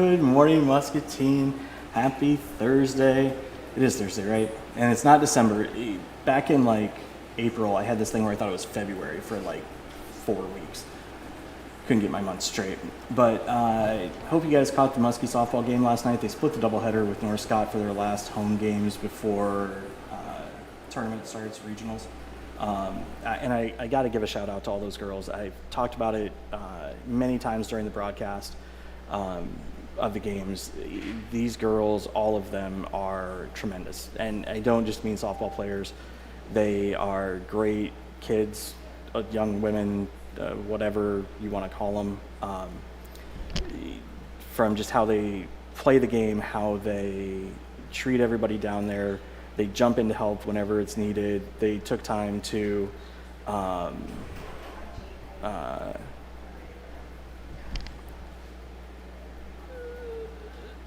Good morning, Muscatine. Happy Thursday. It is Thursday, right? And it's not December. Back in like April, I had this thing where I thought it was February for like 4 weeks. Couldn't get my months straight. But I hope you guys caught the Muskie softball game last night. They split the doubleheader with North Scott for their last home games before tournament starts, regionals. And I got to give a shout out to all those girls. I've talked about it many times during the broadcast of the games. These girls, all of them are tremendous. And I don't just mean softball players. They are great kids, young women, whatever you want to call them, from just how they play the game, how they treat everybody down there. They jump in to help whenever it's needed. They took time to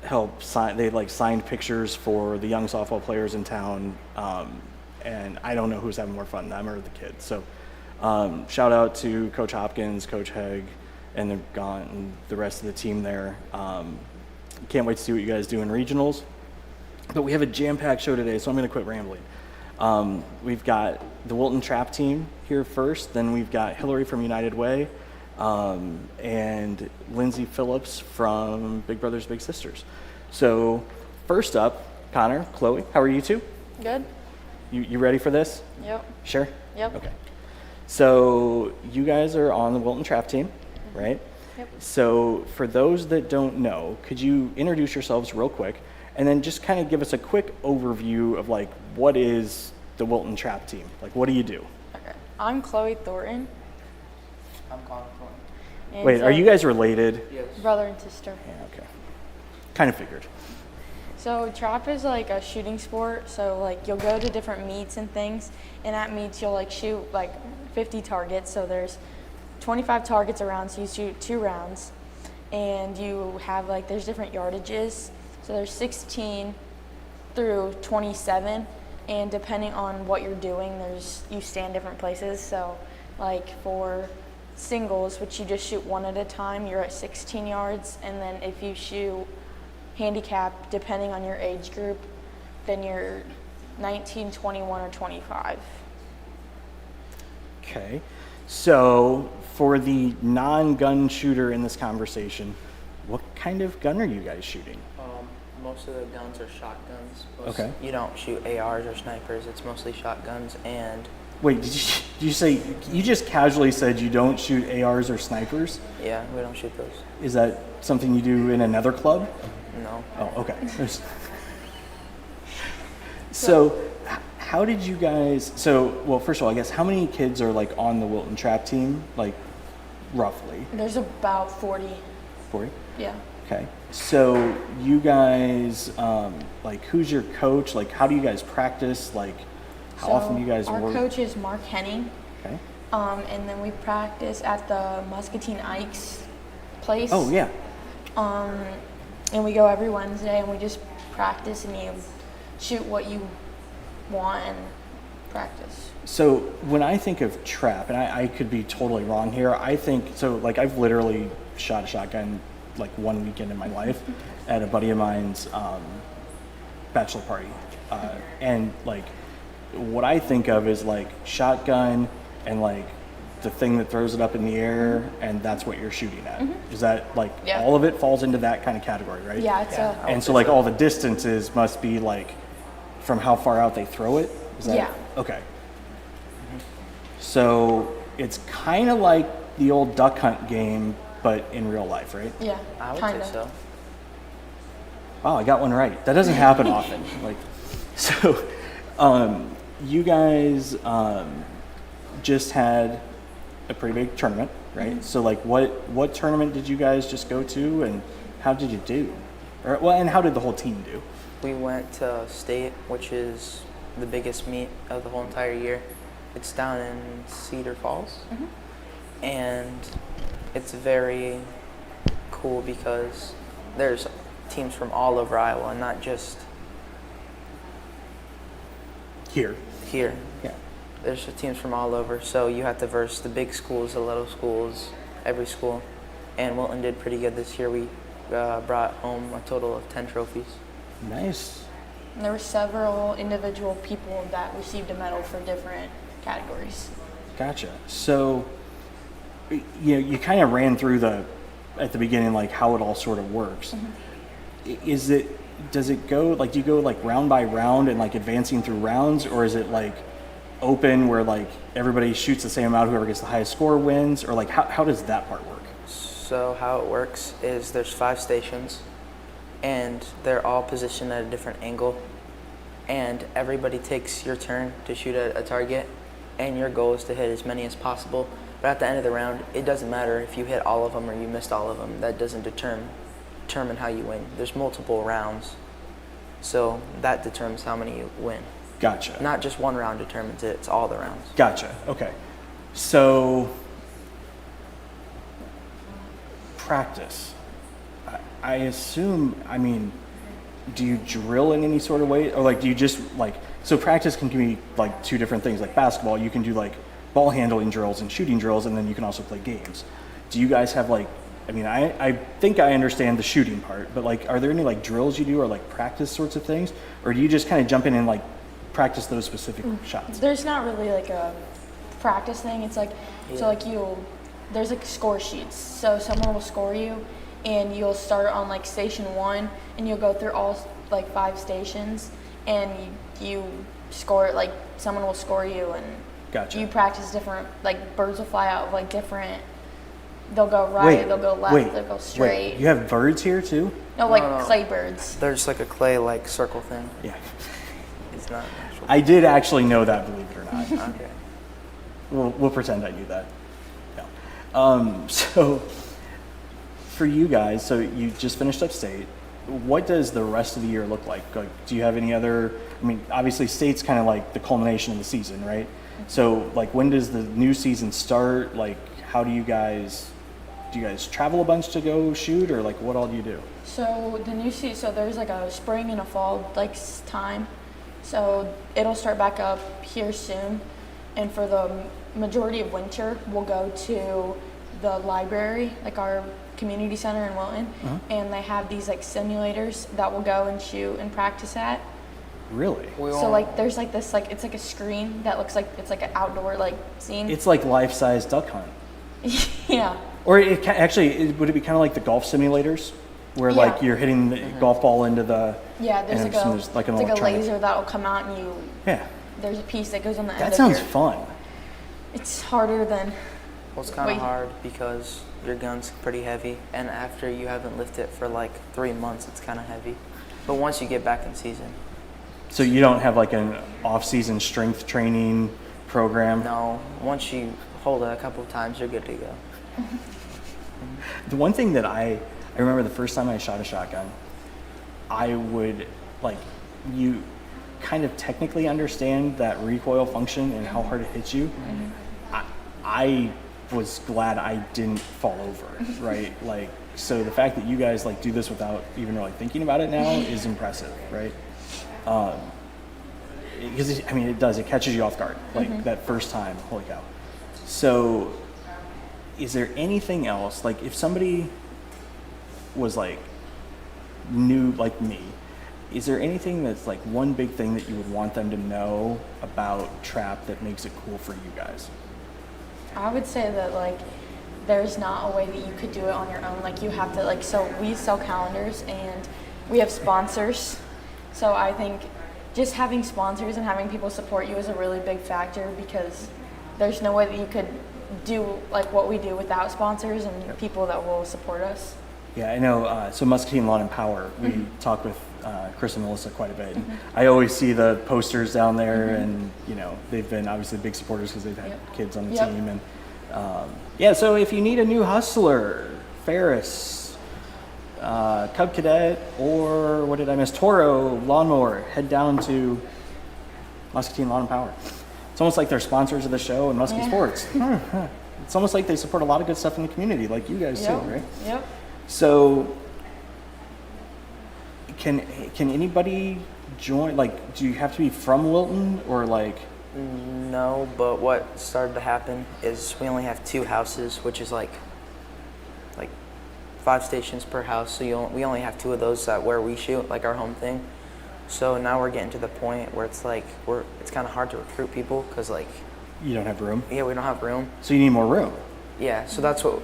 help sign. They signed pictures for the young softball players in town, and I don't know who's having more fun, them or the kids. So shout out to Coach Hopkins, Coach Haig, and the rest of the team there. Can't wait to see what you guys do in regionals. But we have a jam-packed show today, so I'm going to quit rambling. We've got the Wilton Trap Team here first, then we've got Hillary from United Way, and Lindsey Phillips from Big Brothers Big Sisters. So first up, Connor, Chloe, how are you two? Good. You ready for this? Yep. Sure? Yep. Okay. So you guys are on the Wilton Trap Team, right? Yep. So for those that don't know, could you introduce yourselves real quick? And then just kind of give us a quick overview of what is the Wilton Trap Team? What do you do? Okay. I'm Chloe Thornton. I'm Connor Thornton. And Wait, are you guys related? Yes. brother and sister? Yeah, okay. Kind of figured. So trap is like a shooting sport. So you'll go to different meets and things, and at meets you'll shoot 50 targets. So there's 25 targets around, so you shoot 2 rounds, and you have there's different yardages. So there's 16 through 27, and depending on what you're doing, you stand different places. So for singles, which you just shoot 1 at a time, you're at 16 yards, and then if you shoot handicap, depending on your age group, then you're 19, 21, or 25. Okay. So for the non-gun shooter in this conversation, what kind of gun are you guys shooting? Most of the guns are shotguns. Okay. You don't shoot ARs or snipers. It's mostly shotguns and... Wait, did you say, you just casually said you don't shoot ARs or snipers? Yeah, we don't shoot those. Is that something you do in another club? No. Oh, okay. So how did you guys, well, first of all, I guess, how many kids are on the Wilton Trap Team, roughly? There's about 40. 40? Yeah. Okay. So you guys, who's your coach? How do you guys practice? How often do you guys work? Our coach is Mark Henning. Okay. And then we practice at the Muscatine Ike's place. Oh, yeah. And we go every Wednesday, and we just practice, and you shoot what you want and practice. So when I think of trap, and I could be totally wrong here, I think, I've literally shot a shotgun 1 weekend in my life at a buddy of mine's bachelor party. And what I think of is shotgun and the thing that throws it up in the air, and that's what you're shooting at. Mm-hmm. Is that Yeah. all of it falls into that kind of category, right? Yeah, it's And so all the distances must be from how far out they throw it? Is that, yeah. Okay. Mm-hmm. So it's kind of like the old duck hunt game, but in real life, right? Yeah, I would kinda. say so. Wow, I got one right. That doesn't happen often. You guys just had a pretty big tournament, right? Mm-hmm. So what tournament did you guys just go to, and how did you do? And how did the whole team do? We went to state, which is the biggest meet of the whole entire year. It's down in Cedar Falls. Mm-hmm. And it's very cool because there's teams from all over Iowa, not just Here. Yeah. There's teams from all over, so you have to verse the big schools, the little schools, every school. And Wilton did pretty good this year. We brought home a total of 10 trophies. Nice. And there were several individual people that received a medal for different categories. Gotcha. So, you kind of ran through at the beginning, like how it all sort of works. Does it go, like, do you go like round by round and like advancing through rounds, or is it like open where like everybody shoots the same amount, whoever gets the highest score wins, or like how does that part work? So how it works is there's 5 stations, and they're all positioned at a different angle, and everybody takes your turn to shoot at a target, and your goal is to hit as many as possible. But at the end of the round, it doesn't matter if you hit all of them or you missed all of them. That doesn't determine how you win. There's multiple rounds, so that determines how many you win. Gotcha. Not just one round determines it, it's all the rounds. Gotcha. Okay. So, practice. I assume, I mean, do you drill in any sort of way? Or like, do you just like, so practice can be like 2 different things. Like basketball, you can do like ball handling drills and shooting drills, and then you can also play games. Do you guys have like, I mean, I think I understand the shooting part, but like, are there any like drills you do or like practice sorts of things? Or do you just kind of jump in and like practice those specific shots? There's not really like a practice thing. It's like, so like there's like score sheets. So someone will score you, and you'll start on like station 1, and you'll go through all like 5 stations, and you score, like someone will score you, and Gotcha. you practice different, like birds will fly out of like different, they'll go right, they'll go left, they'll go straight. Wait, you have birds here too? No, like No. clay birds. There's like a clay like circle thing. Yeah. It's not actual. I did actually know that, believe it or not. Okay. We'll pretend I knew that. No. So for you guys, so you just finished up state. What does the rest of the year look like? Like, do you have any other, I mean, obviously state's kind of like the culmination of the season, right? So like, when does the new season start? Like, how do you guys travel a bunch to go shoot, or like what all do you do? So the new season, so there's like a spring and a fall like time. So it'll start back up here soon. And for the majority of winter, we'll go to the library, like our community center in Wilton, and they have these like simulators that we'll go and shoot and practice at. Really? So like there's like this, like it's like a screen that looks like it's like an outdoor like scene. It's like life-size duck hunt. Yeah. Or would it be kind of like the golf simulators, where Yeah. like you're hitting the golf ball into the Yeah, there's and like a, there's like an it's like a electronic- laser that'll come out, and Yeah, there's a piece that goes on the end that of sounds your, fun. It's harder than, Well, it's kind of Wait. hard because your gun's pretty heavy, and after you haven't lifted it for like 3 months, it's kind of heavy. But once you get back in season, So you don't have like an off-season strength training program? no, once you hold it a couple of times, you're good to go. The one thing that I remember the first time I shot a shotgun, I would, like, you kind of technically understand that recoil function and how hard it hits you. I was glad I didn't fall over, right? Like, so the fact that you guys like do this without even really thinking about it now is impressive, right? Because I mean, it catches you off guard, like that first time, holy cow. So is there anything else, like if somebody was like new like me, is there anything that's like one big thing that you would want them to know about trap that makes it cool for you guys? I would say that like there's not a way that you could do it on your own. Like you have to like, so we sell calendars and we have sponsors. So I think just having sponsors and having people support you is a really big factor, because there's no way that you could do like what we do without sponsors and people that will support us. Yeah, I know. So Muscatine Lawn and Power, we talk with Chris and Melissa quite a bit. I always see the posters down there, and you know they've been obviously big supporters because they've had kids on the team. And yeah, so if you need a new hustler, Ferris, Cub Cadet, or what did I miss? Toro lawnmower, head down to Muscatine Lawn and Power. It's almost like they're sponsors of the show and Muskie Sports. It's almost like they support a lot of good stuff in the community, like you guys too, right? Yep. So, can anybody join? Like, do you have to be from Wilton, or like? No, but what started to happen is we only have 2 houses, which is like 5 stations per house, so we only have 2 of those where we shoot, like our home thing. So now we're getting to the point where it's like it's kind of hard to recruit people because like You don't have room? we don't have room. So you need more room. Yeah, so that's what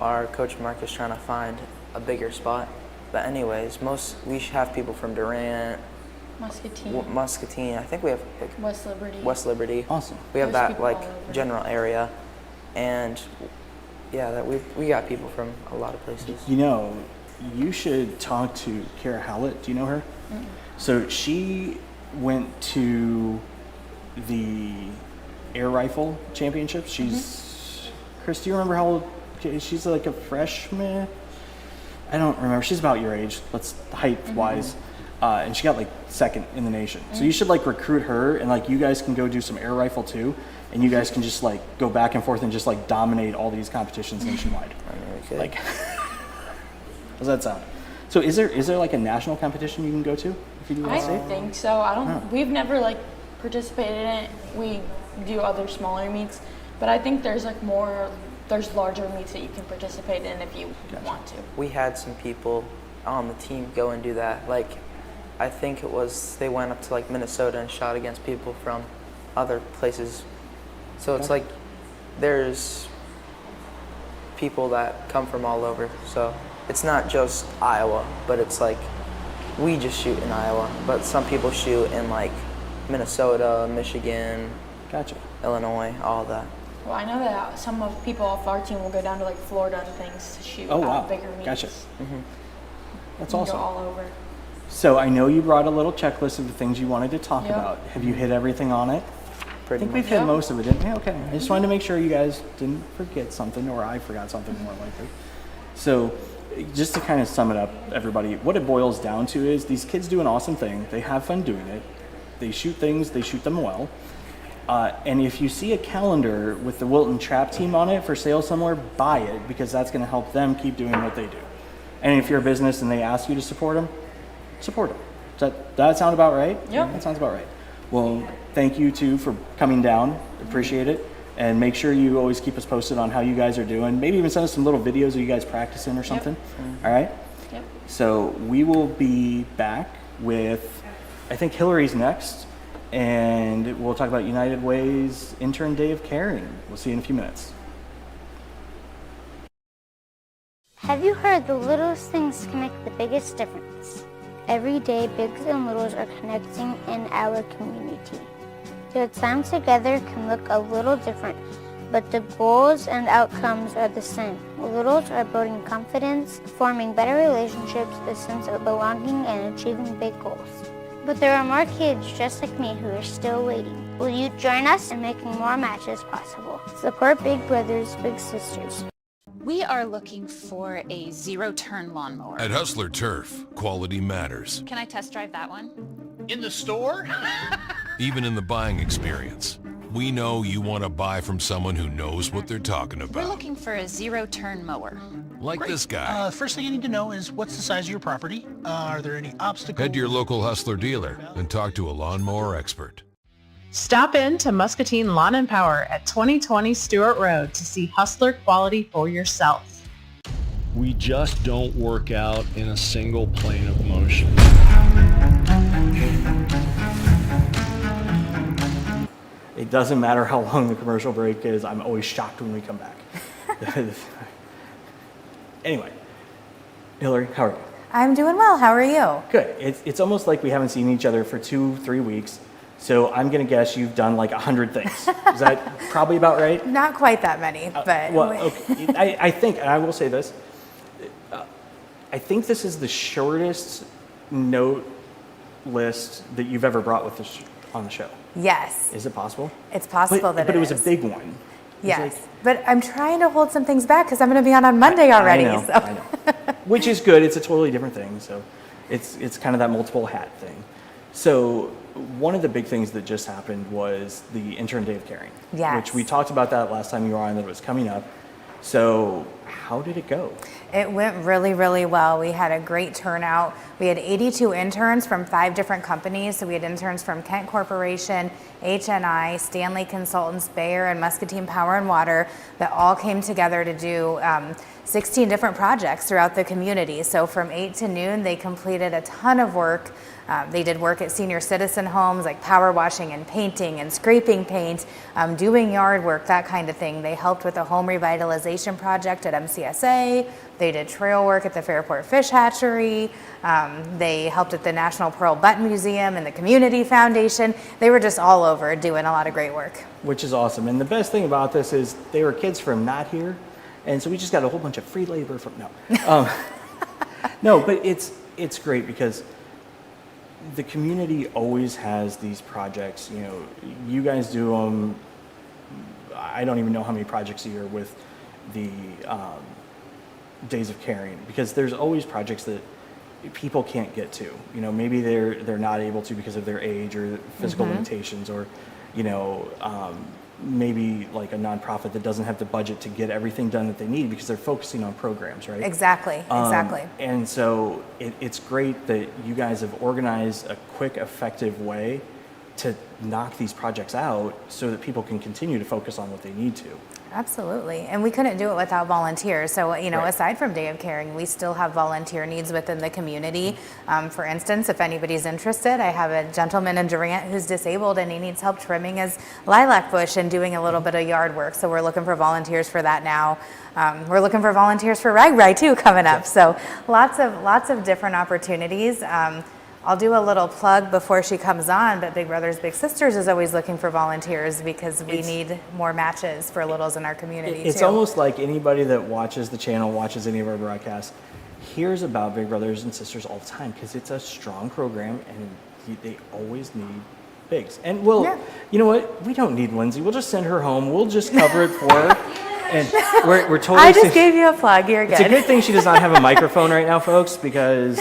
our coach Mark is trying to find, a bigger spot. But anyways, we should have people from Durant, Muscatine. I think we have like West Liberty. Awesome. We have There's that people all over. like general area, and yeah, that we got people from a lot of places. You know, you should talk to Kara Howlett. Do you know her? Mm-mm. So she went to the air rifle championships. She's, Chris, do you remember how old? She's like a freshman. I don't remember. She's about your age, height-wise. And she got like 2nd in the nation. So you should like recruit her, and like you guys can go do some air rifle too, and you guys can just like go back and forth and just like dominate all these competitions nationwide. Like, how's that sound? So is there like a national competition you can go to if you do that I state? think so. I don't. Oh. We've never like participated in it. We do other smaller meets, but I think there's like more. There's larger meets that you can participate in if you want to. We had some people on the team go and do that. Like, I think it was they went up to like Minnesota and shot against people from other places. So it's like there's people that come from all over. So it's not just Iowa, but it's like we just shoot in Iowa, but some people shoot in like Minnesota, Michigan, Gotcha. Illinois, all that. Well, I know that some of people off our team will go down to like Florida and things to shoot Oh, wow. bigger meets. Gotcha. That's You can awesome. Go all over. So I know you brought a little checklist of the things you wanted to talk Yep. about. Have you hit everything on it? I Pretty think much. we've hit Yeah. most of it, didn't we? Okay. I just wanted to make sure you guys didn't forget something, or I forgot something more likely. So just to kind of sum it up, everybody, what it boils down to is these kids do an awesome thing. They have fun doing it. They shoot things. They shoot them well. And if you see a calendar with the Wilton Trap Team on it for sale somewhere, buy it, because that's going to help them keep doing what they do. And if you're a business and they ask you to support them, support them. Does that sound about right? Yeah. That sounds about right. Well, thank you two for coming down. Appreciate it. And make sure you always keep us posted on how you guys are doing. Maybe even send us some little videos of you guys practicing or something. All right? Yep. So we will be back with, I think Hillary's next. And we'll talk about United Way's Intern Day of Caring. We'll see you in a few minutes. Have you heard the littlest things can make the biggest difference? Every day, bigs and littles are connecting in our community. Their time together can look a little different, but the goals and outcomes are the same. Littles are building confidence, forming better relationships, a sense of belonging, and achieving big goals. But there are more kids just like me who are still waiting. Will you join us in making more matches possible? Support big brothers, big sisters. We are looking for a zero-turn lawnmower. At Hustler Turf, quality matters. Can I test drive that one? In the store? Even in the buying experience. We know you want to buy from someone who knows what they're talking We're about. looking for a zero-turn mower. Like Great. this guy. First thing I need to know is what's the size of your property? Are there any obstacles? Head to your local Hustler dealer and talk to a lawnmower expert. Stop in to Muscatine Lawn and Power at 2020 Stewart Road to see Hustler quality for yourself. We just don't work out in a single plane of motion. It doesn't matter how long the commercial break is. I'm always shocked when we come back. Anyway, Hillary, how are you? I'm doing well. How are you? Good. It's almost like we haven't seen each other for 2-3 weeks. So I'm going to guess you've done like 100 things. Is that probably about right? Not quite that many, but Well, okay. I think, and I will say this, I think this is the shortest note list that you've ever brought with us on the show. yes, Is it possible? it's possible that but it was is. a big one. It was Yes, like- but I'm trying to hold some things back because I'm going to be on Monday already. I know, so. I know. Which is good. It's a totally different thing. So it's kind of that multiple hat thing. So one of the big things that just happened was the Intern Day of Caring. Yes. Which we talked about that last time you were on, that it was coming up. So how did it go? It went really, really well. We had a great turnout. We had 82 interns from 5 different companies. So we had interns from Kent Corporation, HNI, Stanley Consultants, Bayer, and Muscatine Power and Water that all came together to do 16 different projects throughout the community. So from 8 to noon, they completed a ton of work. They did work at senior citizen homes, like power washing and painting and scraping paint, doing yard work, that kind of thing. They helped with a home revitalization project at MCSA. They did trail work at the Fairport Fish Hatchery. They helped at the National Pearl Butt Museum and the Community Foundation. They were just all over doing a lot of great work. Which is awesome. And the best thing about this is they were kids from not here, and so we just got a whole bunch of free labor from no, but it's great because the community always has these projects. You know, you guys do them. I don't even know how many projects a year with the Days of Caring, because there's always projects that people can't get to. You know, maybe they're not able to because of their age or physical limitations, or you know, maybe like a nonprofit that doesn't have the budget to get everything done that they need because they're focusing on programs, right? Exactly. And so it's great that you guys have organized a quick, effective way to knock these projects out so that people can continue to focus on what they need to. Absolutely. And we couldn't do it without volunteers. So, you know, Right. aside from Day of Caring, we still have volunteer needs within the community. For instance, if anybody's interested, I have a gentleman in Durant who's disabled and he needs help trimming his lilac bush and doing a little bit of yard work. So we're looking for volunteers for that now. We're looking for volunteers for RAGBRAI too coming up. So lots of different opportunities. I'll do a little plug before she comes on, but Big Brothers Big Sisters is always looking for volunteers because we need more matches for littles in our community It's too. almost like anybody that watches the channel, watches any of our broadcasts, hears about Big Brothers and Sisters all the time because it's a strong program and they always need bigs. And you know what? We don't need Lindsay. We'll just send her home. We'll just cover it for her. And we're totally. I just gave you a plug. You're good. It's a good thing she does not have a microphone right now, folks, because.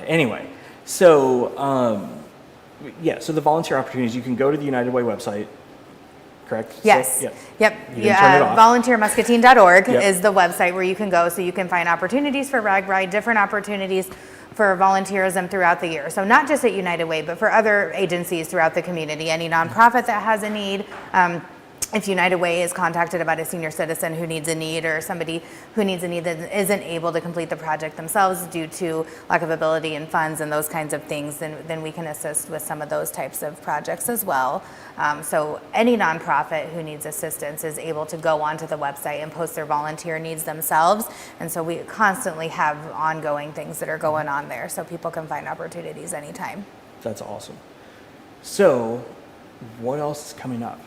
Anyway, so so the volunteer opportunities, you can go to the United Way website, correct? Yes. So, Yep. You didn't turn it off. Volunteermuscatine.org Yep. is the website where you can go, so you can find opportunities for RAGBRAI, different opportunities for volunteerism throughout the year. So not just at United Way, but for other agencies throughout the community, any nonprofit that has a need. If United Way is contacted about a senior citizen who needs a need, or somebody who needs a need that isn't able to complete the project themselves due to lack of ability and funds and those kinds of things, then we can assist with some of those types of projects as well. So any nonprofit who needs assistance is able to go onto the website and post their volunteer needs themselves. And so we constantly have ongoing things that are going on there, so people can find opportunities anytime. That's awesome. So, what else is coming up?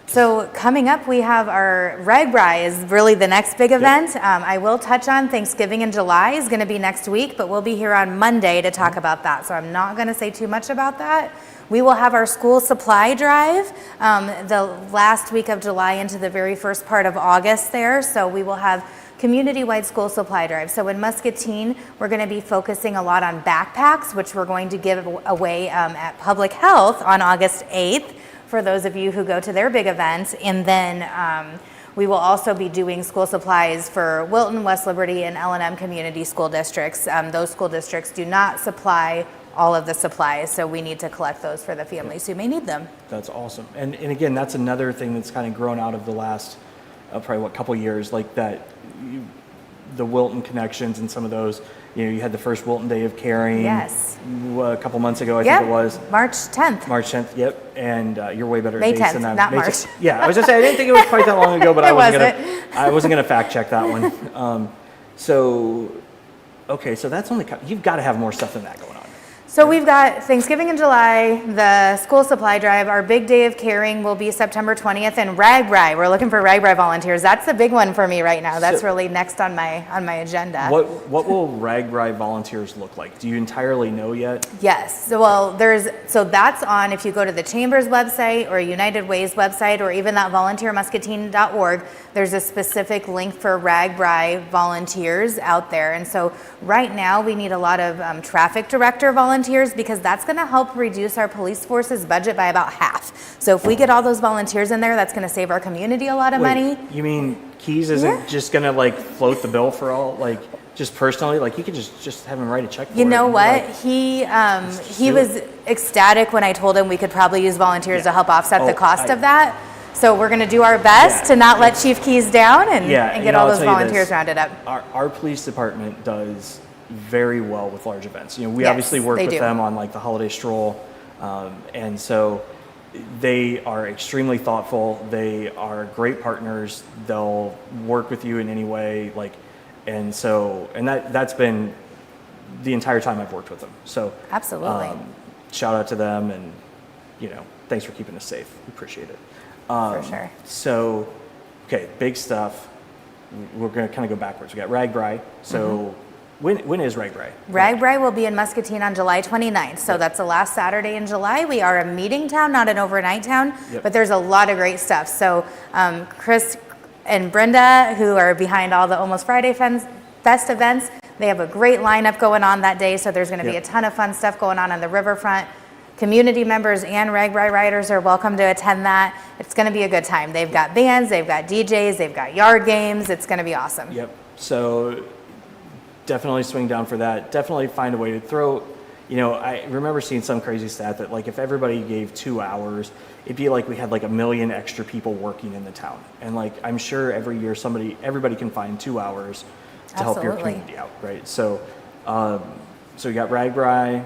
So coming up, we have our RAGBRAI is really the next big event. I will touch on Thanksgiving in July is going to be next week, but we'll be here on Monday to talk about that. So I'm not going to say too much about that. We will have our school supply drive the last week of July into the very first part of August there. So we will have community-wide school supply drive. So in Muscatine, we're going to be focusing a lot on backpacks, which we're going to give away at Public Health on August 8th. For those of you who go to their big event. And then we will also be doing school supplies for Wilton, West Liberty, and L&M community school districts. Those school districts do not supply all of the supplies, so we need to collect those for the families who may need them. That's awesome. And again, that's another thing that's kind of grown out of the last, probably couple years, like that, the Wilton connections and some of those. You know, you had the first Wilton Day of Caring. Yes. A couple months ago, I think it was. March 10th. March 10th, yep. And you're way better at May dates 10th, than I am. not May March. 10th. Yeah, I was just saying, I didn't think it was quite that long ago, but I wasn't gonna fact check that one. Okay, so that's only, you've got to have more stuff than that going on. So we've got Thanksgiving in July, the school supply drive, our big Day of Caring will be September 20th, and RAGBRAI. We're looking for RAGBRAI volunteers. That's the big one for me right now. That's really next on my agenda. What will RAGBRAI volunteers look like? Do you entirely know yet? Yes. So that's on, if you go to the Chamber's website or United Way's website or even that volunteermuscatine.org, there's a specific link for RAGBRAI volunteers out there. And so right now we need a lot of traffic director volunteers because that's going to help reduce our police force's budget by about half. So if we get all those volunteers in there, that's going to save our community a lot of money. You mean Keys isn't just going to like float the bill for all, like just personally? Like you could just have him write a check for it. You know what? Like, he was ecstatic when I told him we could probably use volunteers to help offset the cost of that. So we're going to do our best to not let Chief Keys down and get all I'll those tell you volunteers this, rounded up. Our police department does very well with large events. We Yes, obviously work they with do. them on like the holiday stroll, and so they are extremely thoughtful. They are great partners. They'll work with you in any way, and that's been the entire time I've worked with them. So Absolutely. Shout out to them, and thanks for keeping us safe. We appreciate it. For sure. So, okay, big stuff. We're going to kind of go backwards. We got Ragbri. So, when is Ragbri? Ragbri will be in Muscatine on July 29th. So that's the last Saturday in July. We are a meeting town, not an overnight town, but there's a lot of great stuff. So Chris and Brenda, who are behind all the Almost Friday Fest events, they have a great lineup going on that day. So there's going to be a ton of fun stuff going on the riverfront. Community members and Ragbri riders are welcome to attend that. It's going to be a good time. They've got bands, they've got DJs, they've got yard games. It's going to be awesome. Yep. So definitely swing down for that. Definitely find a way to throw, I remember seeing some crazy stat that if everybody gave 2 hours, it'd be like we had 1 million extra people working in the town. And I'm sure every year everybody can find 2 hours to help your community out, right? So, so we got Ragbri.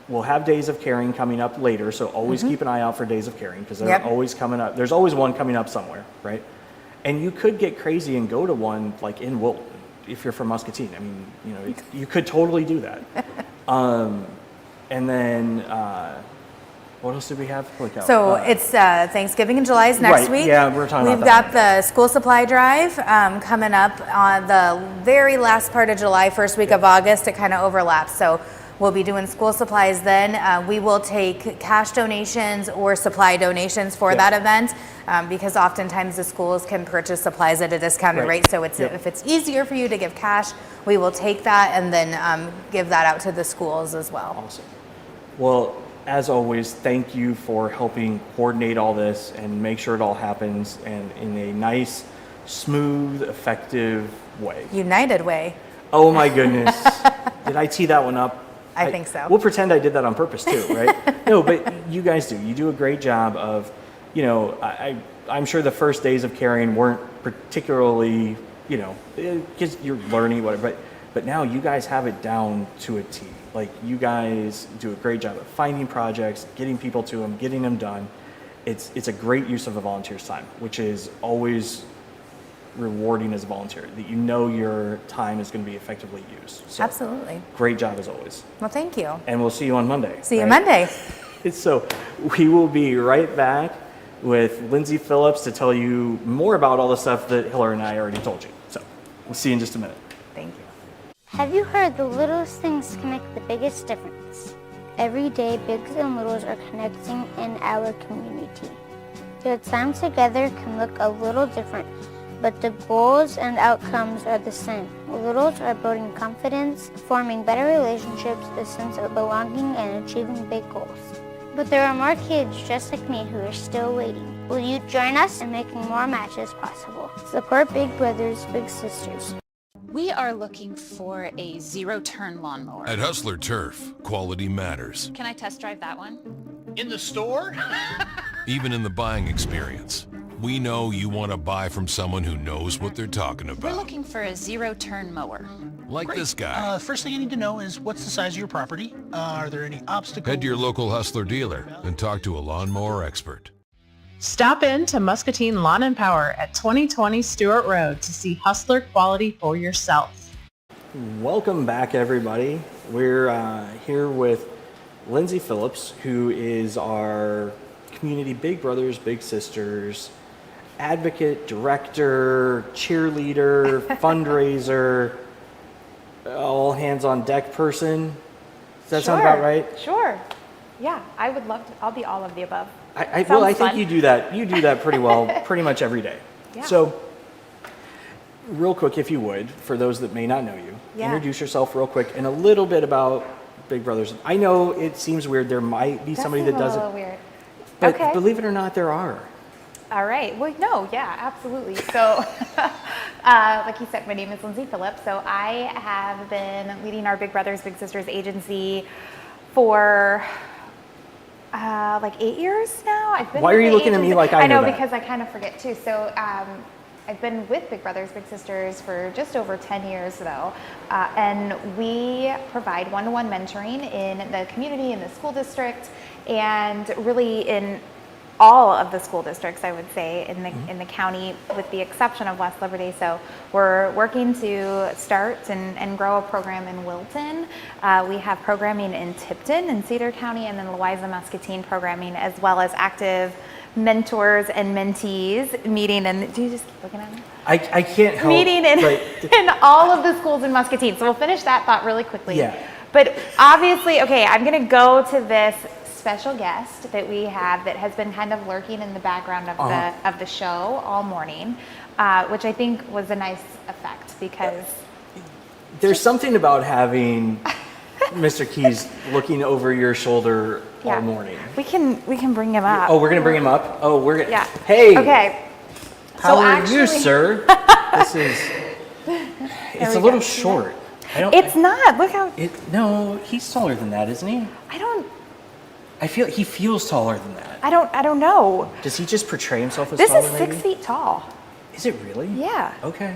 We'll have Days of Caring coming up later, so always keep an eye out for Days of Caring because they're always coming up. There's always one coming up somewhere, right? And you could get crazy and go to one in Wilton if you're from Muscatine. I mean, you could totally do that. And then what else did we have? So it's Thanksgiving in July is next week. Yeah, we're talking We've about that. got the school supply drive coming up on the very last part of July, first week of August. It kind of overlaps. So we'll be doing school supplies then. We will take cash donations or supply donations for that event because oftentimes the schools can purchase supplies at a discounted rate. So if it's easier for you to give cash, we will take that and then give that out to the schools as well. Awesome. Well, as always, thank you for helping coordinate all this and make sure it all happens and in a nice, smooth, effective way. United way. Oh my goodness. Did I tee that one up? I think so. We'll pretend I did that on purpose too, right? No, but you guys do. You do a great job of, I'm sure the first Days of Caring weren't particularly, because you're learning whatever, but now you guys have it down to a T. You guys do a great job of finding projects, getting people to them, getting them done. It's a great use of a volunteer's time, which is always rewarding as a volunteer, that your time is going to be effectively used. So, absolutely. Great job as always. Well, thank you. And we'll see you on Monday. See you Monday. So we will be right back with Lindsey Phillips to tell you more about all the stuff that Hillary and I already told you. So we'll see you in just a minute. Thank you. Have you heard the littlest things can make the biggest difference? Every day, bigs and littles are connecting in our community. Their time together can look a little different, but the goals and outcomes are the same. Littles are building confidence, forming better relationships, a sense of belonging, and achieving big goals. But there are more kids just like me who are still waiting. Will you join us in making more matches possible? Support Big Brothers, Big Sisters. We are looking for a zero-turn lawnmower. At Hustler Turf, quality matters. Can I test drive that one? In the store? Even in the buying experience. We know you want to buy from someone who knows what they're talking We're about. looking for a zero-turn mower. Like this guy. First thing you need to know is what's the size of your property? Are there any obstacles? Head to your local Hustler dealer and talk to a lawnmower expert. Stop in to Muscatine Lawn and Power at 2020 Stewart Road to see Hustler quality for yourself. Welcome back, everybody. We're here with Lindsey Phillips, who is our community Big Brothers, Big Sisters advocate, director, cheerleader, fundraiser, all hands on deck person. Does that sound about right? Sure. Yeah, I would love to. I'll be all of the above. I Sounds think fun. you do that. You do that pretty well, pretty much every day. Yeah. So, real quick, if you would, for those that may not know you, introduce yourself real quick and a little bit about Big Brothers. I know it seems weird. There might be somebody that doesn't. A little weird. But Okay. believe it or not, there are. All right. Well, no, yeah, absolutely. So, like you said, my name is Lindsey Phillips. So I have been leading our Big Brothers Big Sisters agency for like 8 years now. I've been Why are with you the looking at me agency- like I know know that? because I kind of forget too. So I've been with Big Brothers Big Sisters for just over 10 years though, and we provide one-to-one mentoring in the community, in the school district, and really in all of the school districts, I would say, in the county, with the exception of West Liberty. So we're working to start and grow a program in Wilton. We have programming in Tipton and Cedar County, and then Louisa Muscatine programming, as well as active mentors and mentees meeting. And do you just keep looking at me? I can't help. Meeting in all of the schools in Muscatine. So we'll finish that thought really quickly. Yeah. But obviously, okay, I'm going to go to this special guest that we have that has been kind of lurking in the background of the show all morning, which I think was a nice effect because There's something about having Mr. Keys looking over your shoulder all morning. we can bring him up. Oh, we're gonna bring him up. Oh, we're gonna. Yeah. Hey. Okay. How So are you, actually- sir? This is. It's a little short. I don't. It's not. Look how No, he's taller than that, isn't he? I feel he feels taller than that. I don't know. Does he just portray himself as This taller? is maybe? 6 feet tall. Is it really? Yeah. Okay.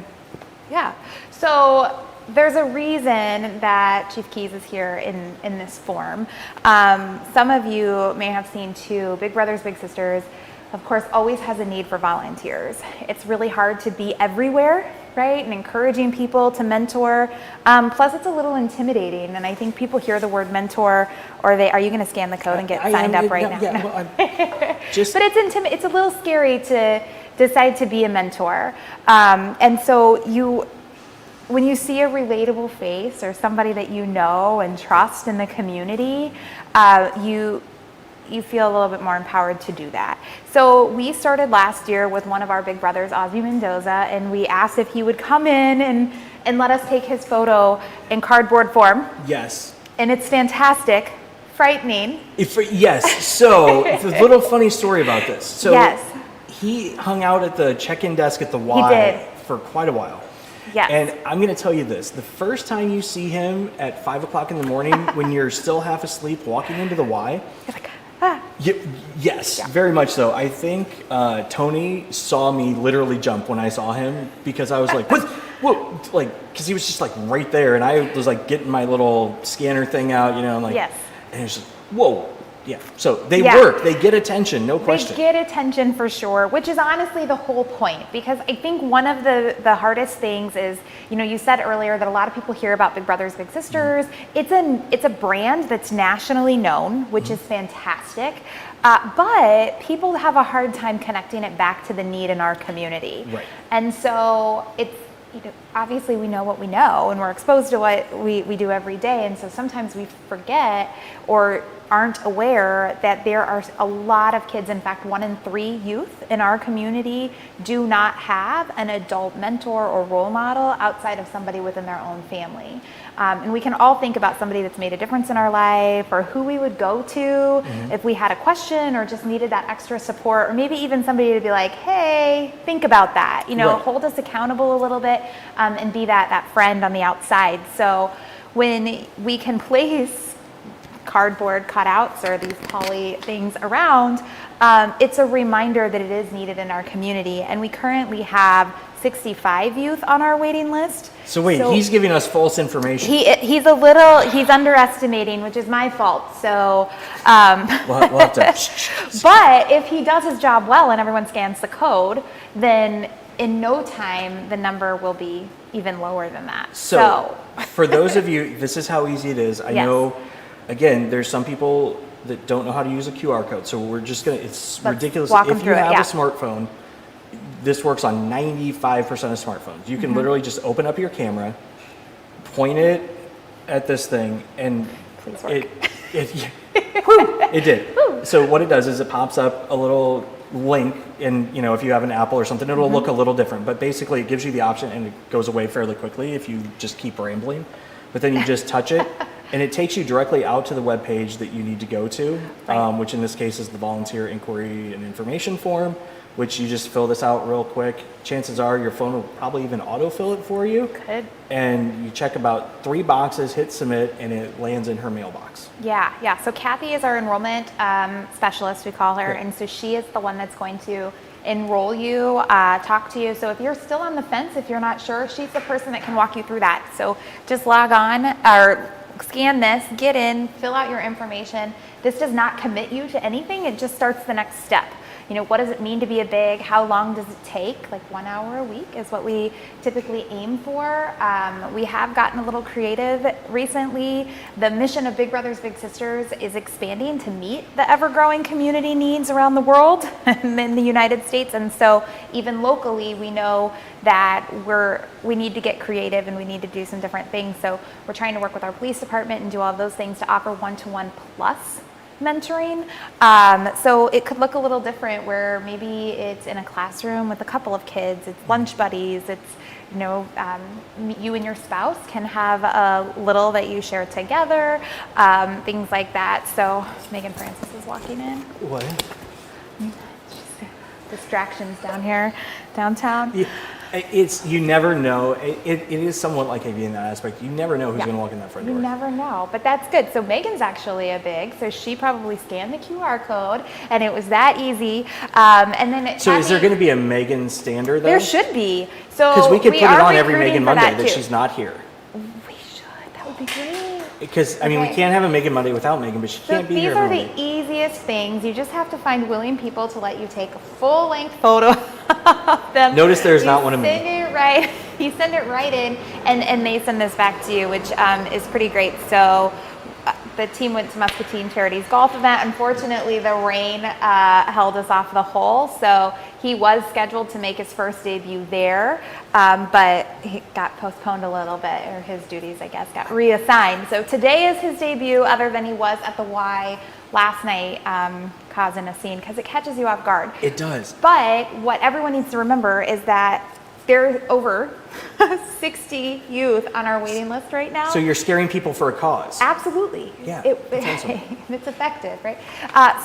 Yeah. So there's a reason that Chief Keys is here in this form. Some of you may have seen too, Big Brothers Big Sisters, of course, always has a need for volunteers. It's really hard to be everywhere, right? And encouraging people to mentor. Plus, it's a little intimidating. And I think people hear the word mentor, or are you going to scan the code and get signed up right now? Yeah, well, But it's a little scary to decide to be a mentor. And so when you see a relatable face or somebody that you know and trust in the community, you feel a little bit more empowered to do that. So we started last year with one of our big brothers, Osby Mendoza, and we asked if he would come in and let us take his photo in cardboard form. Yes. And it's fantastic, frightening. Yes. So, a little funny story about this. So, Yes. he hung out at the check-in desk at the He Y did. for quite a while. Yes. And I'm going to tell you this. The first time you see him at 5 o'clock in the morning when you're still half asleep walking into the Y, yes, very much so. I think Tony saw me literally jump when I saw him because I was like, what? Whoa, like, because he was just like right there, and I was like getting my little scanner thing out, you know, and like, Yes. and it's just, whoa, yeah. So they Yeah. work, they get attention, no question. They get attention for sure, which is honestly the whole point. Because I think one of the hardest things is, you said earlier that a lot of people hear about Big Brothers Big Sisters. It's a brand that's nationally known, which is fantastic. But people have a hard time connecting it back to the need in our community. Right. And so it's, obviously we know what we know and we're exposed to what we do every day. And so sometimes we forget or aren't aware that there are a lot of kids, in fact, 1 in 3 youth in our community do not have an adult mentor or role model outside of somebody within their own family. And we can all think about somebody that's made a difference in our life or who we would go to if we had a question or just needed that extra support, or maybe even somebody to be like, hey, think about that, Right. hold us accountable a little bit, and be that friend on the outside. So when we can place cardboard cutouts or these poly things around, it's a reminder that it is needed in our community. And we currently have 65 youth on our waiting list. So wait, he's giving us false information. He's underestimating, which is my fault. So, We'll have to. but if he does his job well and everyone scans the code, then in no time the number will be even lower than that. So, for those of you, this is how easy it is. I Yes. know, again, there's some people that don't know how to use a QR code. So we're just going to, it's Let's ridiculous. walk 'em If you through it, have yeah. a smartphone, this works on 95% of smartphones. You can literally just open up your camera, point it at this thing, and Please work. it did. So what it does is it pops up a little link, and if you have an Apple or something, it'll look a little different. But basically, it gives you the option, and it goes away fairly quickly if you just keep rambling. But then you just touch it, And it takes you directly out to the web page that you need to go to, which in this case is the volunteer inquiry and information form, which you just fill this out real quick. Chances are your phone will probably even autofill it for you. Good. And you check about 3 boxes, hit submit, and it lands in her mailbox. Yeah. So Kathy is our enrollment specialist, we call her, Great. and so she is the one that's going to enroll you, talk to you. So if you're still on the fence, if you're not sure, she's the person that can walk you through that. So just log on or scan this, get in, fill out your information. This does not commit you to anything. It just starts the next step. You know, what does it mean to be a big? How long does it take? Like 1 hour a week is what we typically aim for. We have gotten a little creative recently. The mission of Big Brothers Big Sisters is expanding to meet the ever-growing community needs around the world and in the United States. And so even locally, we know that we need to get creative and we need to do some different things. So we're trying to work with our police department and do all of those things to offer one-to-one plus mentoring. So it could look a little different where maybe it's in a classroom with a couple of kids, it's lunch buddies, it's, you know, you and your spouse can have a little that you share together, things like that. So Megan Francis is walking in. What? Distractions down here, downtown. Yeah. It's, you never know. It is somewhat like AV in that aspect. You never know who's going to walk in that front door. You never know, but that's good. So Megan's actually a big, so she probably scanned the QR code, and it was that easy. And then So is there going to be a Megan standard though? There should be. So because we could put it on every recruiting Megan for Monday that too. she's not here. We should. That would be great. Because I mean, we can't have a Megan Monday without Megan, but she can't be here. These are every the Monday. easiest things. You just have to find willing people to let you take a full-length photo of them. Notice there's not one of me. You send it right in, and they send this back to you, which is pretty great. So the team went to Muscatine Charities golf event. Unfortunately, the rain held us off the hole, so he was scheduled to make his first debut there, but he got postponed a little bit, or his duties, I guess, got reassigned. So today is his debut, other than he was at the Y last night, causing a scene, because it catches you off guard. It does. But what everyone needs to remember is that there's over 60 youth on our waiting list right now. So you're scaring people for a cause. Absolutely. Yeah, that's awesome. It's effective, right?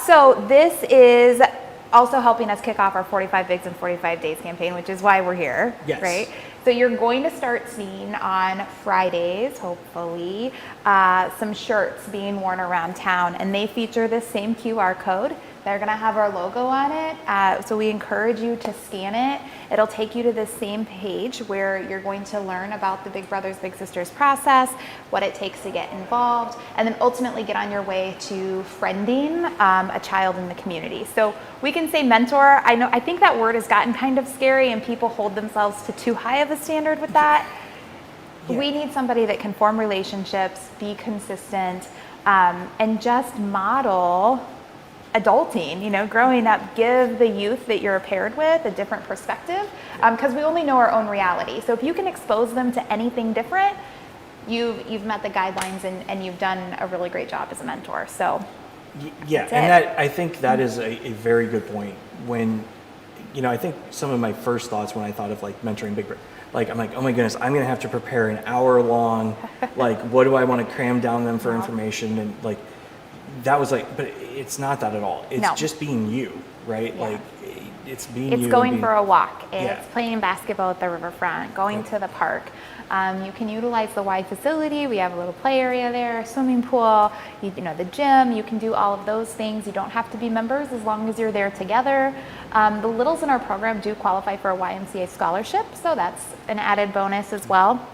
So this is also helping us kick off our 45 Bigs in 45 Days campaign, which is why we're here, Yes. right? So you're going to start seeing on Fridays, hopefully, some shirts being worn around town, and they feature this same QR code. They're gonna have our logo on it, so we encourage you to scan it. It'll take you to the same page where you're going to learn about the Big Brothers Big Sisters process, what it takes to get involved, and then ultimately get on your way to friending a child in the community. So we can say mentor. I think that word has gotten kind of scary and people hold themselves to too high of a standard with that. Yeah. We need somebody that can form relationships, be consistent, and just model adulting, you know, growing up, give the youth that you're paired with a different perspective, because we only know our own reality. So if you can expose them to anything different, you've met the guidelines and you've done a really great job as a mentor. So yeah, and that, I think that is a very good point. When, you know, I think some of my first thoughts when I thought of like mentoring Big Brother, like I'm like, oh my goodness, I'm gonna have to prepare an hour long, like what do I want to cram down them for information, and like that was like, but it's not that at all. It's just being you, right? Yeah. Like it's being you. It's going for a walk. It's Yeah. playing basketball at the riverfront, going to the park. You can utilize the Y facility. We have a little play area there, a swimming pool, you know, the gym. You can do all of those things. You don't have to be members as long as you're there together. The littles in our program do qualify for a YMCA scholarship, so that's an added bonus as well.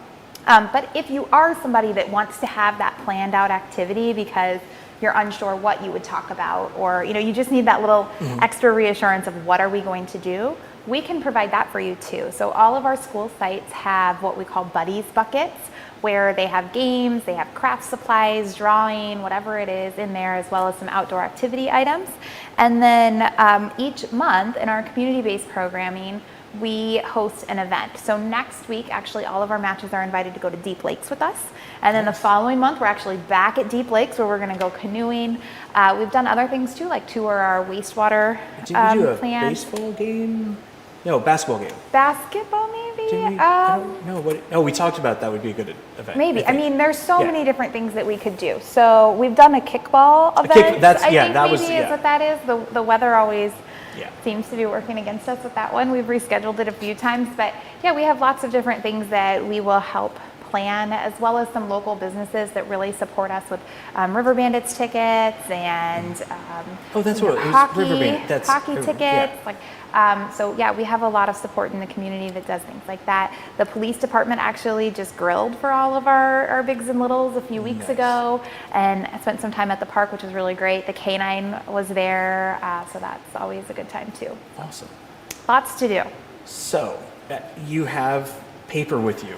But if you are somebody that wants to have that planned out activity because you're unsure what you would talk about, or you know, you just need that little extra reassurance of what are we going to do, we can provide that for you too. So all of our school sites have what we call buddies buckets, where they have games, they have craft supplies, drawing, whatever it is in there, as well as some outdoor activity items. And then each month in our community-based programming, we host an event. So next week, actually, all of our matches are invited to go to Deep Lakes with us. And then the following month, we're actually back at Deep Lakes where we're gonna go canoeing. We've done other things too, like tour our wastewater Did we do a plant. baseball game? No, basketball game. Basketball maybe? Did we? I don't know what. Oh, we talked about that would be a good event. Maybe. I mean, there's so Yeah. many different things that we could do. So we've done a kickball event. That's- I yeah, think that maybe was- is yeah. what that is. The weather always Yeah. seems to be working against us with that one. We've rescheduled it a few times, but yeah, we have lots of different things that we will help plan, as well as some local businesses that really support us with River Bandits tickets and Oh, that's you know, what it was. hockey, River Bandit. That's hockey River- tickets. yeah. Like, so yeah, we have a lot of support in the community that does things like that. The police department actually just grilled for all of our bigs and littles a few weeks Nice. ago, and I spent some time at the park, which was really great. The canine was there, so that's always a good time too. Awesome. Lots to do. So you have paper with you.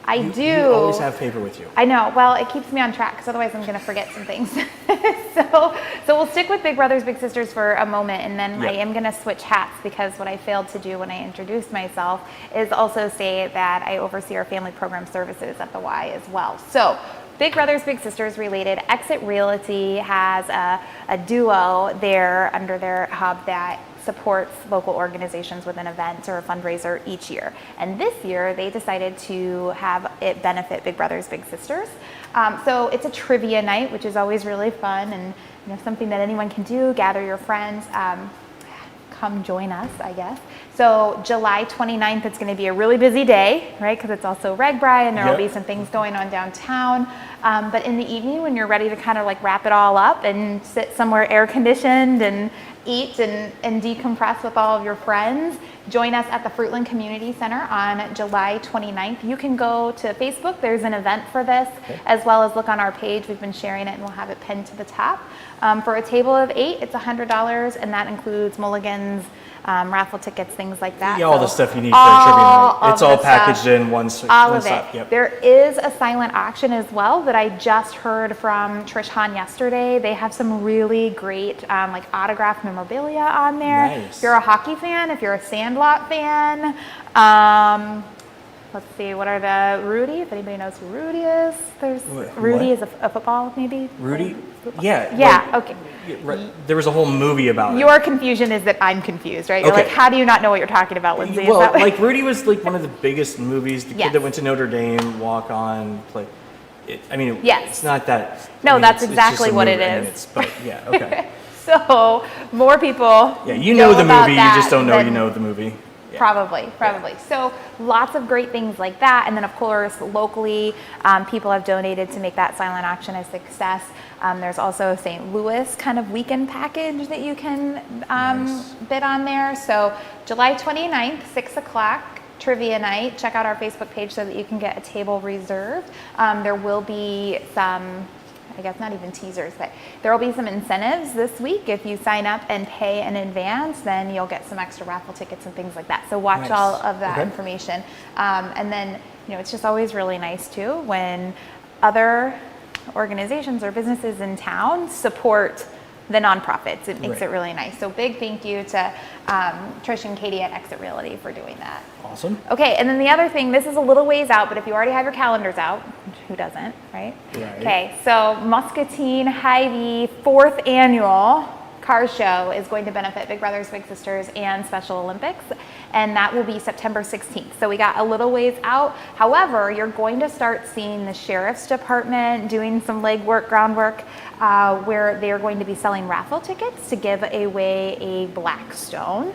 I do. You always have paper with you. I know. Well, it keeps me on track because otherwise I'm going to forget some things. so we'll stick with Big Brothers Big Sisters for a moment, and then I am going to switch hats because what I failed to do when I introduced myself is also say that I oversee our family program services at the Y as well. So Big Brothers Big Sisters related, Exit Realty has a duo there under their hub that supports local organizations with an event or a fundraiser each year. And this year they decided to have it benefit Big Brothers Big Sisters. So it's a trivia night, which is always really fun, and something that anyone can do. Gather your friends. Come join us, I guess. So July 29th, it's going to be a really busy day, right? Because it's also Reg Bri, and there will be some things going on downtown. But in the evening, when you're ready to kind of like wrap it all up and sit somewhere air conditioned and eat and decompress with all of your friends, join us at the Fruitland Community Center on July 29th. You can go to Facebook. There's an event for this, as well as look on our page. We've been sharing it, and we'll have it pinned to the top. For a table of 8, it's $100, and that includes mulligans, raffle tickets, things like that. Yeah, all the stuff you need for a trivia night. It's all packaged in one All of stop. it. Yep. There is a silent auction as well that I just heard from Trish Hahn yesterday. They have some really great like autographed memorabilia on there. Nice. If you're a hockey fan, if you're a Sandlot fan, let's see, what are the Rudy? If anybody knows who Rudy is, there's Rudy is a football maybe. Rudy? Yeah. Yeah. Like, Okay. right. There was a whole movie about it. Your confusion is that I'm confused, right? You're Okay. like, how do you not know what you're talking about, Lindsay? Is Well, that- like Rudy was like one of the biggest movies. The Yes. kid that went to Notre Dame, walk on, play. Yes. It's not that. No, I mean, that's it's exactly just a what it movie, and is. But yeah, okay. So more people. Yeah, you know the about movie. You that just don't know than- you know the movie. Yeah. Probably. So lots of great things like that. And then of course, locally, people have donated to make that silent auction a success. There's also a St. Louis kind of weekend package that you can bid on there. So July 29th, 6 o'clock, trivia night. Check out our Facebook page so that you can get a table reserved. There will be some, I guess not even teasers, but there will be some incentives this week. If you sign up and pay in advance, then you'll get some extra raffle tickets and things like that. So watch all of that information. And then, it's just always really nice too when other organizations or businesses in town support the nonprofits. It makes it really nice. So big thank you to Trish and Katie at Exit Realty for doing that. Awesome. Okay, and then the other thing, this is a little ways out, but if you already have your calendars out, who doesn't, right? Okay, so Muscatine Hy-Vee 4th Annual Car Show is going to benefit Big Brothers Big Sisters and Special Olympics, and that will be September 16th. So we got a little ways out. However, you're going to start seeing the Sheriff's Department doing some legwork, groundwork, where they're going to be selling raffle tickets to give away a Blackstone.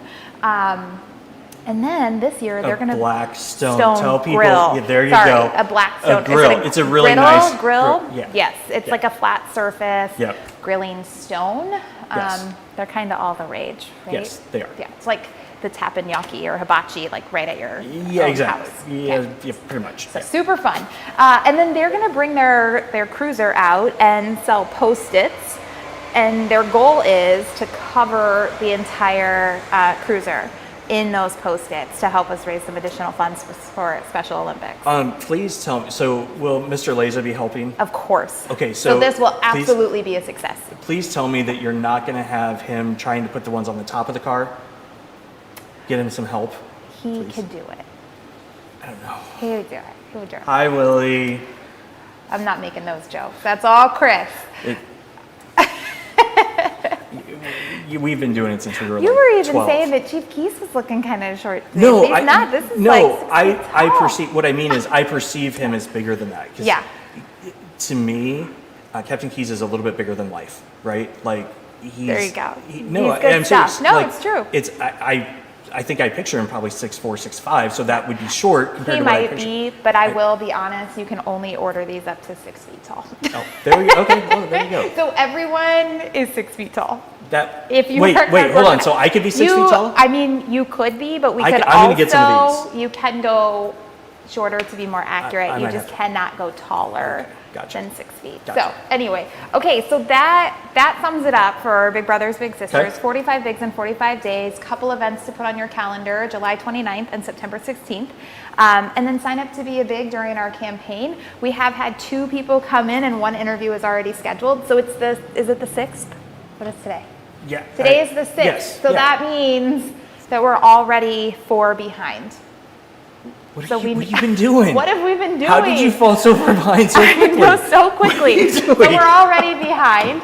And then this year they're going to Blackstone. Stone Tell people. grill. Yeah, there you Sorry, go. A Blackstone. A grill. It's a really nice grill. Yeah. Yes, it's like a flat surface Yep. grilling stone. Yes. They're kind of all the rage, right? Yes, they are. Yeah, it's like the teppanyaki or hibachi, like right at your Yeah, own exactly. house. Yeah, yeah, pretty much. So super fun. And then they're going to bring their cruiser out and sell Post-its. And their goal is to cover the entire cruiser in those Post-its to help us raise some additional funds for Special Olympics. Please tell me. So, will Mr. Leza be helping? Of course. Okay, So this will please- absolutely be a success. Please tell me that you're not going to have him trying to put the ones on the top of the car. Get him some help. He please. could do it. I don't know. He would do it. He would do it. Hi, Willie. I'm not making those jokes. That's all Chris. We've been doing it since we were You like were even 12. saying that Chief Keys was looking kind of short. No, He's not. This is no, like 6 feet I tall. perceive, what I mean is I perceive him as bigger than that. 'Cause Yeah. To me, Captain Keys is a little bit bigger than life, right? Like, he's... There you go. No, He's good I'm stuff. serious. No, Like, it's true. It's, I think I picture him probably 6'4", 6'5", so that would be short compared He to what I might picture. be, but I will be honest, you can only order these up to 6 feet tall. Oh, there we go. Okay, well, there you go. So everyone is 6 feet tall. That, If you wait, are hold on. So I could be 6 feet tall? I mean, you could be, but we I'm could gonna get some of also, you can go shorter to be more accurate. I You might just have to. cannot go taller Gotcha. than 6 feet. Gotcha. So anyway, okay, so that sums it up for Big Brothers Big Sisters. Okay. 45 bigs in 45 days, couple events to put on your calendar, July 29th and September 16th. And then sign up to be a big during our campaign. We have had 2 people come in and 1 interview is already scheduled. So is it the 6th? What is today? Yeah. Today is the 6th. Yes, So yeah. that means that we're already 4 behind. What So have you been doing? What have we been doing? How did you fall so far behind so I quickly? know, so quickly. So doing? we're already behind.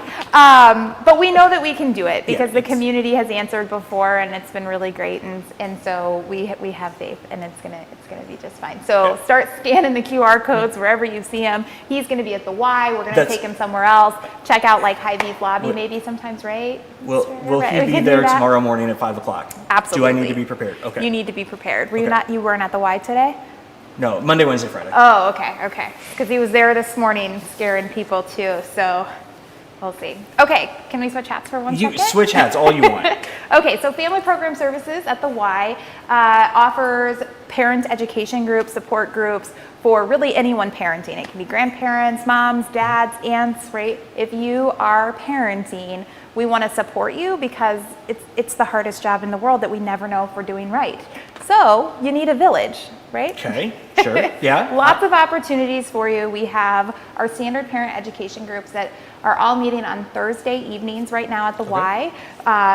But we know that we can do it because the community has answered before and it's been really great. And so we have faith and it's gonna be just fine. So start scanning the QR codes wherever you see him. He's gonna be at the Y. We're gonna take him somewhere else. Check out like Hy-Vee's lobby maybe sometimes, right? Will Right, he we be can do there that. tomorrow morning at 5 o'clock? Absolutely. Do I need to be prepared? Okay. You need to be prepared. Were Okay. you weren't at the Y today? No, Monday, Wednesday, Friday. Oh, okay. Because he was there this morning scaring people too, so we'll see. Okay, can we switch hats for one You second? switch hats all you want. Okay, so Family Program Services at the Y offers parent education groups, support groups for really anyone parenting. It can be grandparents, moms, dads, aunts, right? If you are parenting, we want to support you because it's the hardest job in the world that we never know if we're doing right. So you need a village, right? Okay, sure, yeah. Lots of opportunities for you. We have our standard parent education groups that are all meeting on Thursday evenings right now at the Y,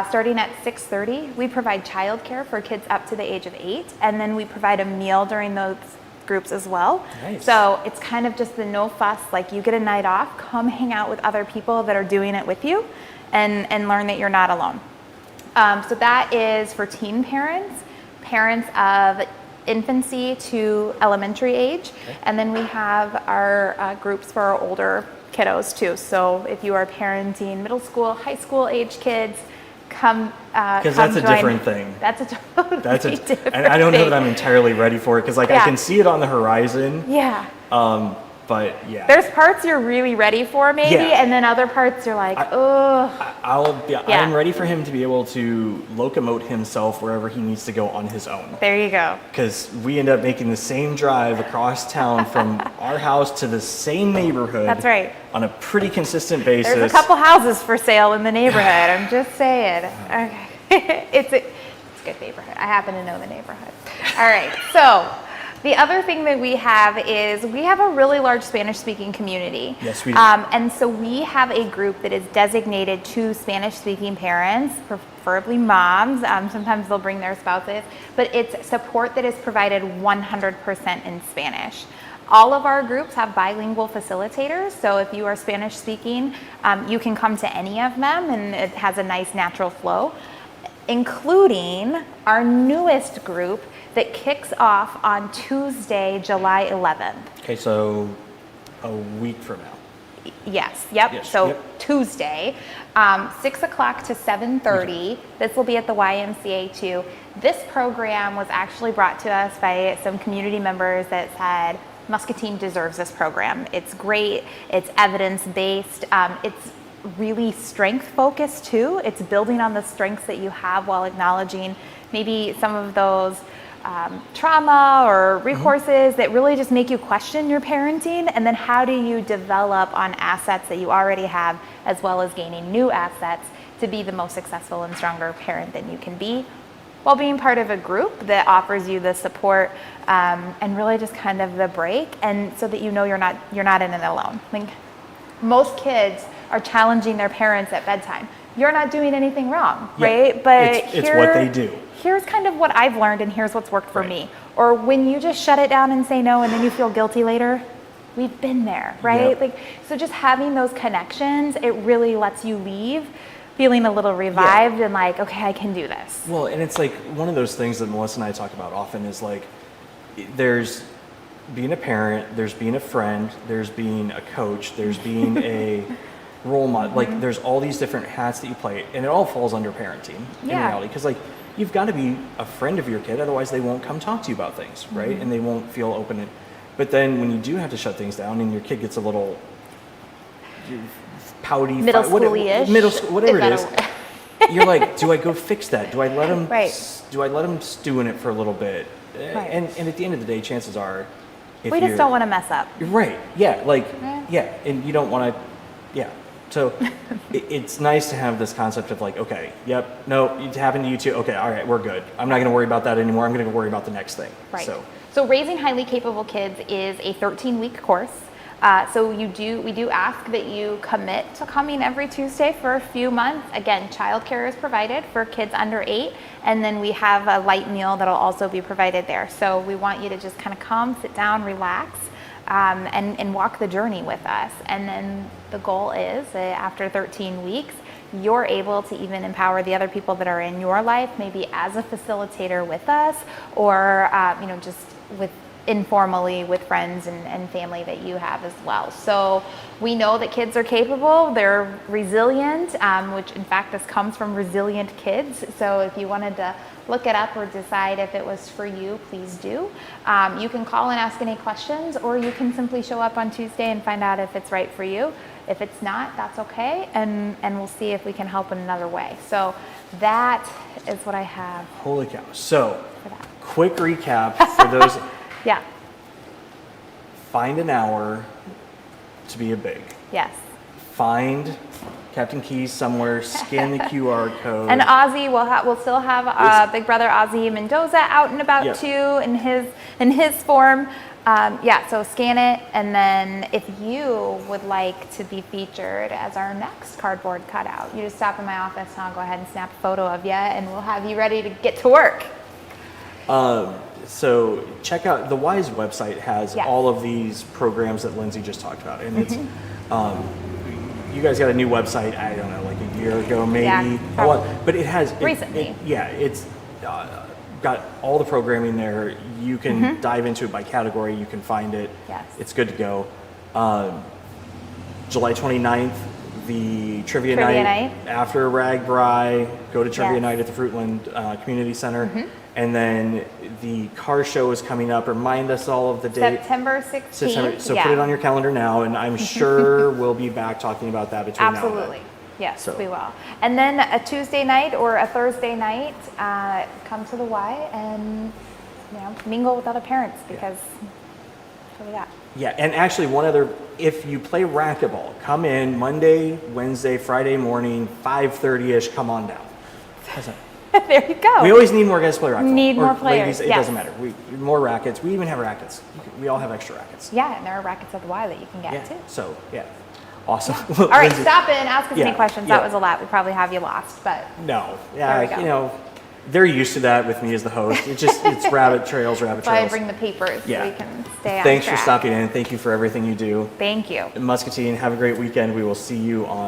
starting at 6:30. We provide childcare for kids up to the age of 8, and then we provide a meal during those groups as well. Nice. So it's kind of just the no fuss, like you get a night off, come hang out with other people that are doing it with you and learn that you're not alone. So that is for teen parents, parents of infancy to elementary age, and then we have our groups for our older kiddos too. So if you are parenting middle school, high school age kids, come Because that's a join. different thing. That's a totally different and I don't know thing. that I'm entirely ready for it because like I Yeah. can see it on the horizon. Yeah. But yeah. There's parts you're really ready for maybe, Yeah. and then other parts you're like, oh. I'm ready for him to be able to locomote himself wherever he needs to go on his own. There you go. Because we end up making the same drive across town from our house to the same neighborhood. That's right. On a pretty consistent basis. There's a couple houses for sale in the neighborhood. I'm just saying. Okay. It's a good neighborhood. I happen to know the neighborhood. All right. So the other thing that we have is we have a really large Spanish-speaking community. Yes, we do. And so we have a group that is designated to Spanish-speaking parents, preferably moms. Sometimes they'll bring their spouses, but it's support that is provided 100% in Spanish. All of our groups have bilingual facilitators, so if you are Spanish speaking, you can come to any of them and it has a nice natural flow, including our newest group that kicks off on Tuesday, July 11th. Okay, so a week from now. Yes, yep. Yes, So yep. Tuesday, 6 o'clock to 7:30. This will be at the YMCA too. This program was actually brought to us by some community members that said, Muscatine deserves this program. It's great, it's evidence-based, it's really strength-focused too. It's building on the strengths that you have while acknowledging maybe some of those trauma or recourses that really just make you question your parenting, and then how do you develop on assets that you already have as well as gaining new assets to be the most successful and stronger parent that you can be while being part of a group that offers you the support and really just kind of the break, and so that you know you're not in it alone. Like most kids are challenging their parents at bedtime. You're not doing anything wrong, Yeah, right? But it's what they do. Here's kind of what I've learned and here's what's worked for me. Or when you just shut it down and say no and then you feel guilty later, we've been there, right? Yep. Like, so just having those connections, it really lets you leave feeling a little revived and like, okay, I can do this. Well, and it's like one of those things that Melissa and I talk about often is like, there's being a parent, there's being a friend, there's being a coach, there's being a role model. Like there's all these different hats that you play, and it all falls under parenting in reality. Because like you've got to be a friend of your kid, otherwise they won't come talk to you about things, right? And they won't feel open. But then when you do have to shut things down, and your kid gets a little pouty, Middle school-ish, middle school, whatever it is, you're like, do I go fix that? Do I let him? Do I let him stew in it for a little bit? And at the end of the day, chances are, if we just don't want to mess up. Right. Yeah. Like, yeah. And you don't want to, yeah. So it's nice to have this concept of like, okay, yep, no, it happened to you too. Okay, all right, we're good. I'm not going to worry about that anymore. I'm going to worry about the next thing. Right. So Raising Highly Capable Kids is a 13-week course. So we do ask that you commit to coming every Tuesday for a few months. Again, childcare is provided for kids under 8, and then we have a light meal that'll also be provided there. So we want you to just kind of come, sit down, relax, and walk the journey with us. And then the goal is that after 13 weeks, you're able to even empower the other people that are in your life, maybe as a facilitator with us, or just informally with friends and family that you have as well. So we know that kids are capable, they're resilient, which in fact this comes from Resilient Kids. So if you wanted to look it up or decide if it was for you, please do. You can call and ask any questions, or you can simply show up on Tuesday and find out if it's right for you. If it's not, that's okay, and we'll see if we can help in another way. So that is what I have. Holy cow. So quick recap for those. Yeah. Find an hour to be a big. Yes. Find Captain Keys somewhere, scan the QR code. And Ozzy, we'll still have Big Brother Ozzy Mendoza out and about too in his form. So scan it, and then if you would like to be featured as our next cardboard cutout, you just stop in my office and I'll go ahead and snap a photo of you, and we'll have you ready to get to work. So check out the WISE website. Has all of these programs that Lindsey just talked about, and it's you guys got a new website, I don't know, like a year ago maybe, but it has recently. It's got all the programming there. You can dive into it by category. You can find it. It's good to go. July 29th, the trivia night after RAGBRAI. Go to trivia night at the Fruitland Community Center. And then the car show is coming up. Remind us all of the date. September 16th. So put it on your calendar now, and I'm sure we'll be back talking about that between now and then. Yes, we will. And then a Tuesday night or a Thursday night, come to the Y and mingle with other parents, because that's what we got. Yeah, and actually one other, if you play racquetball, come in Monday, Wednesday, Friday morning, 5:30-ish, come on down. There you go. We always need more guys to play racquetball. Need more players. Ladies, it doesn't matter. More rackets. We even have rackets. We all have extra rackets. Yeah, and there are rackets at the Y that you can get too. So, awesome. All right, stop in, ask us any questions. That was a lot. We probably have you lost, but no. Yeah, they're used to that with me as the host. It's rabbit trails. So I bring the papers so we can stay on Thanks track. for stopping in. Thank you for everything you do. Thank you. Muscatine, have a great weekend. We will see you on